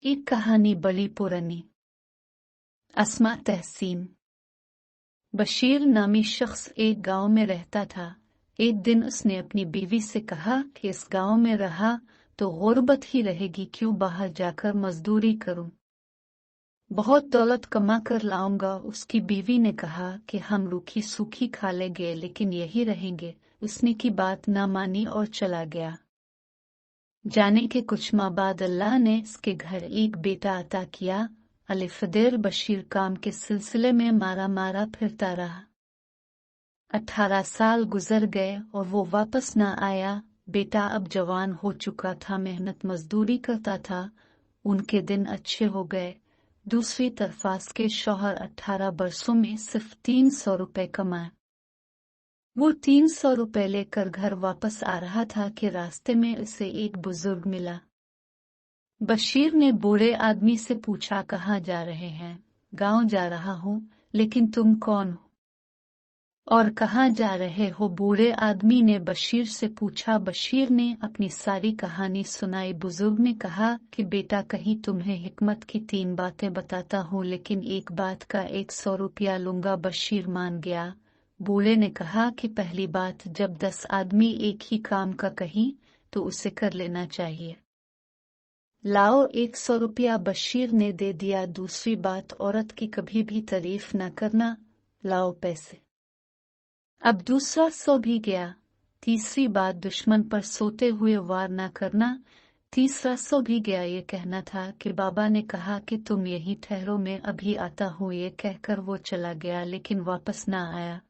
एक कहानी बड़ी पुरानी। अस्मा तहसीन। बशीर नामी शख्स एक गांव में रहता था। एक दिन उसने अपनी बीवी से कहा कि इस गांव में रहा तो गुर्बत ही रहेगी, क्यों बाहर जाकर मजदूरी करूं, बहुत दौलत कमा कर लाऊंगा। उसकी बीवी ने कहा कि हम रूखी सूखी खा लेंगे लेकिन यही रहेंगे। उसने की बात ना मानी और चला गया। जाने के कुछ माह बाद अल्लाह ने इसके घर एक बेटा अता किया। अलिफदेर बशीर काम के सिलसिले में मारा मारा फिरता रहा। 18 साल गुजर गए और वो वापस न आया। बेटा अब जवान हो चुका था, मेहनत मजदूरी करता था, उनके दिन अच्छे हो गए। दूसरी तरफ के शौहर 18 बरसों में सिर्फ 300 रुपए कमाए। वो 300 रुपए लेकर घर वापस आ रहा था कि रास्ते में उसे एक बुजुर्ग मिला। बशीर ने बूढ़े आदमी से पूछा, कहाँ जा रहे हैं? गांव जा रहा हूँ। लेकिन तुम कौन हो और कहाँ जा रहे हो? बूढ़े आदमी ने बशीर से पूछा। बशीर ने अपनी सारी कहानी सुनाई। बुजुर्ग ने कहा कि बेटा, कहीं तुम्हें हिकमत की 3 बातें बताता हूँ, लेकिन एक बात का 100 रुपया लूंगा। बशीर मान गया। बूढ़े ने कहा कि पहली बात, जब 10 आदमी एक ही काम का कहीं तो उसे कर लेना चाहिए। लाओ 100 रुपया बशीर ने दे दिया। दूसरी बात, औरत की कभी भी तारीफ न करना। लाओ पैसे। अब दूसरा 100 भी गया। तीसरी बात, दुश्मन पर सोते हुए वार न करना। तीसरा 100 भी गया। ये कहना था कि बाबा ने कहा कि तुम यहीं ठहरो, मैं अभी आता हूँ। ये कहकर वो चला गया लेकिन वापस न आया।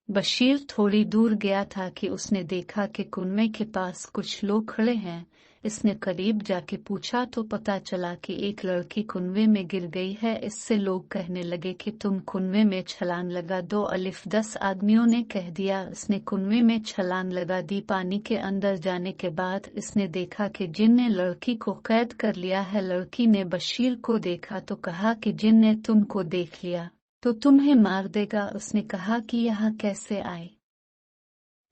बशीर थोड़ी दूर गया था कि उसने देखा कि कुनवे के पास कुछ लोग खड़े हैं। इसने करीब जाके पूछा तो पता चला कि एक लड़की कुनवे में गिर गई है। इससे लोग कहने लगे कि तुम कुनवे में छलांग लगा दो। 10 आदमियों ने कह दिया। इसने कुनवे में छलांग लगा दी। पानी के अंदर जाने के बाद इसने देखा कि जिन ने लड़की को कैद कर लिया है। लड़की ने बशीर को देखा तो कहा कि जिन ने तुमको देख लिया तो तुम्हें मार देगा। उसने कहा कि यहाँ कैसे आए?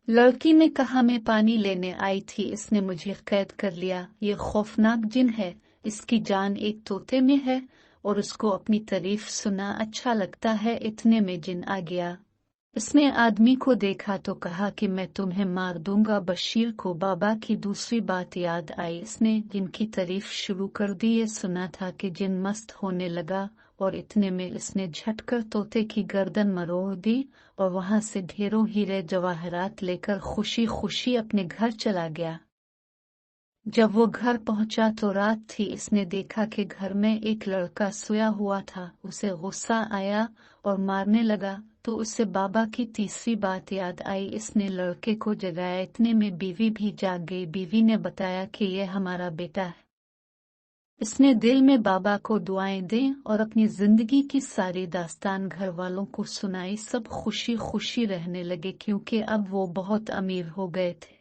लड़की ने कहा, मैं पानी लेने आई थी, इसने मुझे कैद कर लिया। ये खौफनाक जिन है, इसकी जान एक तोते में है और उसको अपनी तारीफ सुना अच्छा लगता है। इतने में जिन आ गया। इसने आदमी को देखा तो कहा कि मैं तुम्हें मार दूंगा। बशीर को बाबा की दूसरी बात याद आई। इसने जिन की तारीफ शुरू कर दी। ये सुना था कि जिन मस्त होने लगा और इतने में इसने झटकर तोते की गर्दन मरोड़ दी और वहां से ढेरों हीरे जवाहरात लेकर खुशी खुशी अपने घर चला गया। जब वो घर पहुंचा तो रात थी। इसने देखा कि घर में एक लड़का सोया हुआ था। उसे गुस्सा आया और मारने लगा तो उसे बाबा की तीसरी बात याद आई। इसने लड़के को जगाया। इतने में बीवी भी जाग गई। बीवी ने बताया कि यह हमारा बेटा है। इसने दिल में बाबा को दुआएं दें और अपनी जिंदगी की सारी दास्तान घर वालों को सुनाई। सब खुशी खुशी रहने लगे क्योंकि अब वो बहुत अमीर हो गए थे।